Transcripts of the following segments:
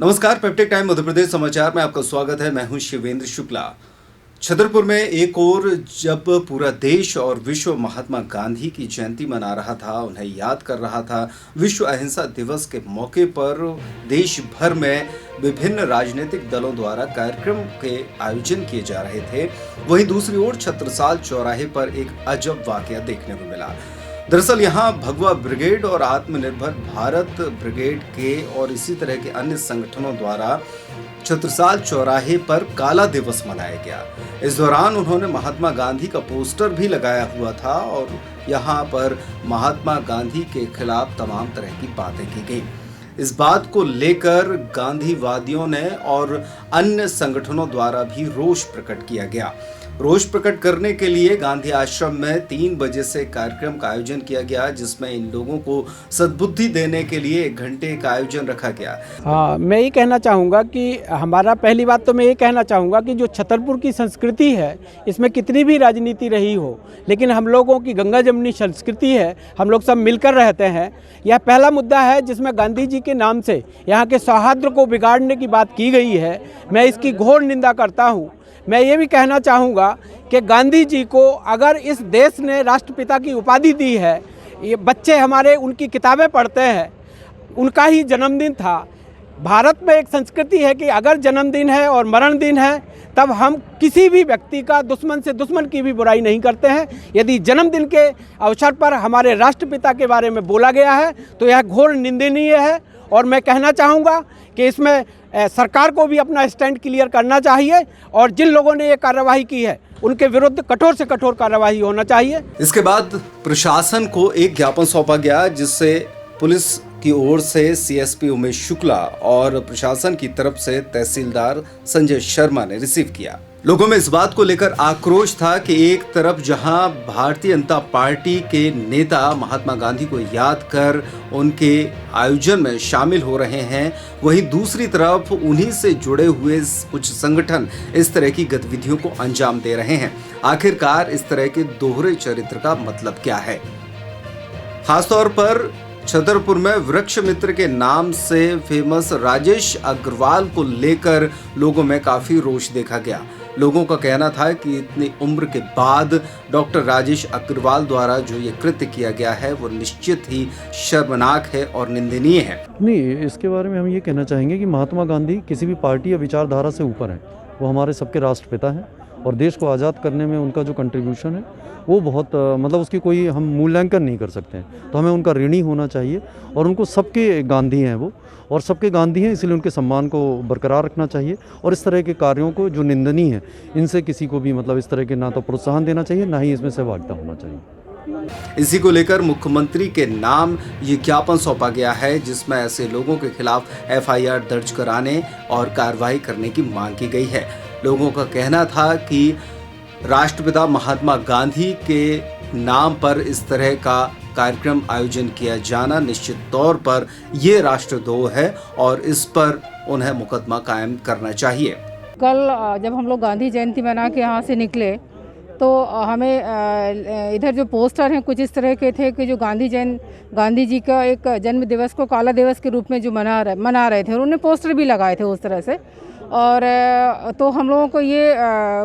नमस्कार, peptic time Madhya Pradesh समाचार में आपका स्वागत है। मैं हूं शिवेंद्र शुक्ला। छतरपुर में एक और जब पूरा देश और विश्व महात्मा गांधी की जयंती मना रहा था, उन्हें याद कर रहा था, विश्व अहिंसा दिवस के मौके पर देश भर में विभिन्न राजनीतिक दलों द्वारा कार्यक्रम के आयोजन किए जा रहे थे, वहीं दूसरी ओर छत्रसाल चौराहे पर एक अजब वाकया देखने को मिला। दरअसल यहाँ भगवा ब्रिगेड और आत्मनिर्भर भारत ब्रिगेड के और इसी तरह के अन्य संगठनों द्वारा छत्रसाल चौराहे पर काला दिवस मनाया गया। इस दौरान उन्होंने महात्मा गांधी का पोस्टर भी लगाया हुआ था और यहाँ पर महात्मा गांधी के खिलाफ तमाम तरह की बातें की गई। इस बात को लेकर गांधीवादियों ने और अन्य संगठनों द्वारा भी रोष प्रकट किया गया। रोष प्रकट करने के लिए गांधी आश्रम में 3 बजे से कार्यक्रम का आयोजन किया गया, जिसमें इन लोगों को सद्बुद्धि देने के लिए 1 घंटे का आयोजन रखा गया। हाँ, मैं ये कहना चाहूँगा कि हमारा पहली बात तो मैं ये कहना चाहूँगा कि जो छतरपुर की संस्कृति है, इसमें कितनी भी राजनीति रही हो, लेकिन हम लोगों की गंगा जमुनी संस्कृति है, हम लोग सब मिलकर रहते हैं। यह पहला मुद्दा है जिसमें गांधी जी के नाम से यहाँ के सौहार्द को बिगाड़ने की बात की गई है। मैं इसकी घोर निंदा करता हूँ। मैं ये भी कहना चाहूँगा कि गांधी जी को अगर इस देश ने राष्ट्रपिता की उपाधि दी है, ये बच्चे हमारे उनकी किताबें पढ़ते हैं, उनका ही जन्मदिन था। भारत में एक संस्कृति है कि अगर जन्मदिन है और मरण दिन है, तब हम किसी भी व्यक्ति का दुश्मन से दुश्मन की भी बुराई नहीं करते हैं। यदि जन्मदिन के अवसर पर हमारे राष्ट्रपिता के बारे में बोला गया है तो यह घोर निंदनीय है और मैं कहना चाहूँगा कि इसमें सरकार को भी अपना स्टैंड क्लियर करना चाहिए और जिन लोगों ने ये कार्रवाई की है उनके विरुद्ध कठोर से कठोर कार्रवाई होना चाहिए। इसके बाद प्रशासन को एक ज्ञापन सौंपा गया, जिससे पुलिस की ओर से सीएसपी उमेश शुक्ला और प्रशासन की तरफ से तहसीलदार संजय शर्मा ने रिसीव किया। लोगों में इस बात को लेकर आक्रोश था कि एक तरफ जहां भारतीय जनता पार्टी के नेता महात्मा गांधी को याद कर उनके आयोजन में शामिल हो रहे हैं, वहीं दूसरी तरफ उन्हीं से जुड़े हुए कुछ संगठन इस तरह की गतिविधियों को अंजाम दे रहे हैं। आखिरकार इस तरह के दोहरे चरित्र का मतलब क्या है? खासतौर पर छतरपुर में वृक्ष मित्र के नाम से फेमस राजेश अग्रवाल को लेकर लोगों में काफी रोष देखा गया। लोगों का कहना था कि इतनी उम्र के बाद डॉक्टर राजेश अग्रवाल द्वारा जो ये कृत्य किया गया है वो निश्चित ही शर्मनाक है और निंदनीय है। नहीं, इसके बारे में हम ये कहना चाहेंगे कि महात्मा गांधी किसी भी पार्टी या विचारधारा से ऊपर हैं। वो हमारे सबके राष्ट्रपिता हैं और देश को आज़ाद करने में उनका जो कंट्रीब्यूशन है वो बहुत मतलब उसकी कोई हम मूल्यांकन नहीं कर सकते हैं। तो हमें उनका ऋणी होना चाहिए और उनको सबके गांधी हैं वो और सबके गांधी हैं, इसलिए उनके सम्मान को बरकरार रखना चाहिए और इस तरह के कार्यों को जो निंदनीय है इनसे किसी को भी मतलब इस तरह के ना तो प्रोत्साहन देना चाहिए, ना ही इसमें सहभागिता होना चाहिए। इसी को लेकर मुख्यमंत्री के नाम ये ज्ञापन सौंपा गया है, जिसमें ऐसे लोगों के खिलाफ FIR दर्ज कराने और कार्रवाई करने की मांग की गई है। लोगों का कहना था कि राष्ट्रपिता महात्मा गांधी के नाम पर इस तरह का कार्यक्रम आयोजन किया जाना निश्चित तौर पर ये राष्ट्रद्रोह है और इस पर उन्हें मुकदमा कायम करना चाहिए। कल जब हम लोग गांधी जयंती मना के यहाँ से निकले तो हमें इधर जो पोस्टर हैं कुछ इस तरह के थे कि जो गांधी जी का एक जन्म दिवस को काला दिवस के रूप में जो मना रहे थे और उन्होंने पोस्टर भी लगाए थे उस तरह से। और तो हम लोगों को ये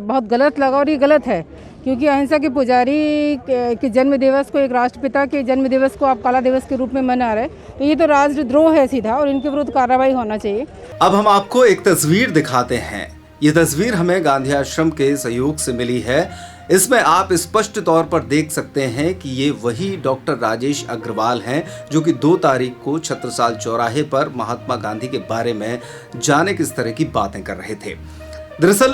बहुत गलत लगा और ये गलत है, क्योंकि अहिंसा के पुजारी के जन्म दिवस को, एक राष्ट्रपिता के जन्म दिवस को आप काला दिवस के रूप में मना रहे, तो ये तो राष्ट्रद्रोह है सीधा और इनके विरुद्ध कार्रवाई होना चाहिए। अब हम आपको एक तस्वीर दिखाते हैं। ये तस्वीर हमें गांधी आश्रम के सहयोग से मिली है। इसमें आप स्पष्ट तौर पर देख सकते हैं कि ये वही डॉक्टर राजेश अग्रवाल हैं जो कि 2 तारीख को छत्रसाल चौराहे पर महात्मा गांधी के बारे में जाने किस तरह की बातें कर रहे थे। दरअसल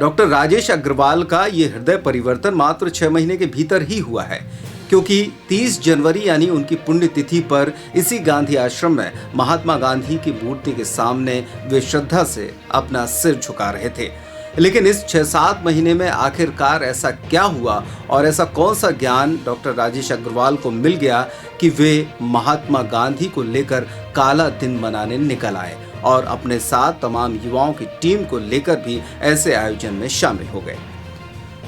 डॉक्टर राजेश अग्रवाल का ये हृदय परिवर्तन मात्र 6 महीने के भीतर ही हुआ है, क्योंकि 30 जनवरी यानी उनकी पुण्यतिथि पर इसी गांधी आश्रम में महात्मा गांधी की मूर्ति के सामने वे श्रद्धा से अपना सिर झुका रहे थे। लेकिन इस 6-7 महीने में आखिरकार ऐसा क्या हुआ और ऐसा कौन सा ज्ञान डॉक्टर राजेश अग्रवाल को मिल गया कि वे महात्मा गांधी को लेकर काला दिन मनाने निकल आए और अपने साथ तमाम युवाओं की टीम को लेकर भी ऐसे आयोजन में शामिल हो गए।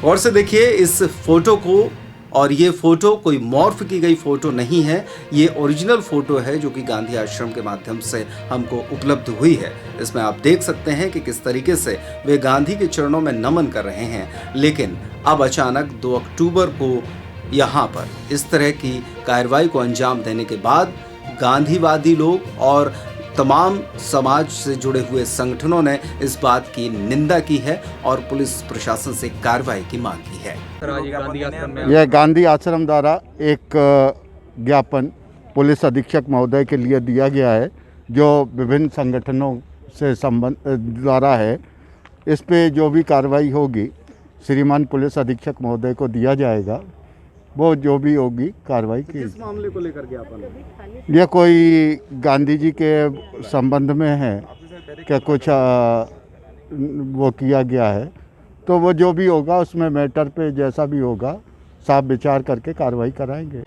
और से देखिए इस फोटो को और ये फ़ोटो कोई मॉर्फ की गई फ़ोटो नहीं है, ये ओरिजिनल फ़ोटो है जो कि गांधी आश्रम के माध्यम से हमको उपलब्ध हुई है। इसमें आप देख सकते हैं कि किस तरीके से वे गांधी के चरणों में नमन कर रहे हैं। लेकिन अब अचानक 2 अक्टूबर को यहाँ पर इस तरह की कार्रवाई को अंजाम देने के बाद गांधीवादी लोग और तमाम समाज से जुड़े हुए संगठनों ने इस बात की निंदा की है और पुलिस प्रशासन से कार्रवाई की मांग की है। यह गांधी आश्रम द्वारा एक ज्ञापन पुलिस अधीक्षक महोदय के लिए दिया गया है, जो विभिन्न संगठनों से संबंध द्वारा है। इस पे जो भी कार्रवाई होगी श्रीमान पुलिस अधीक्षक महोदय को दिया जाएगा, वो जो भी होगी कार्रवाई की। किस मामले को लेकर ज्ञापन? यह कोई गांधी जी के संबंध में है क्या कुछ वो किया गया है, तो वो जो भी होगा उसमें मैटर पे जैसा भी होगा साफ विचार करके कार्रवाई कराएंगे।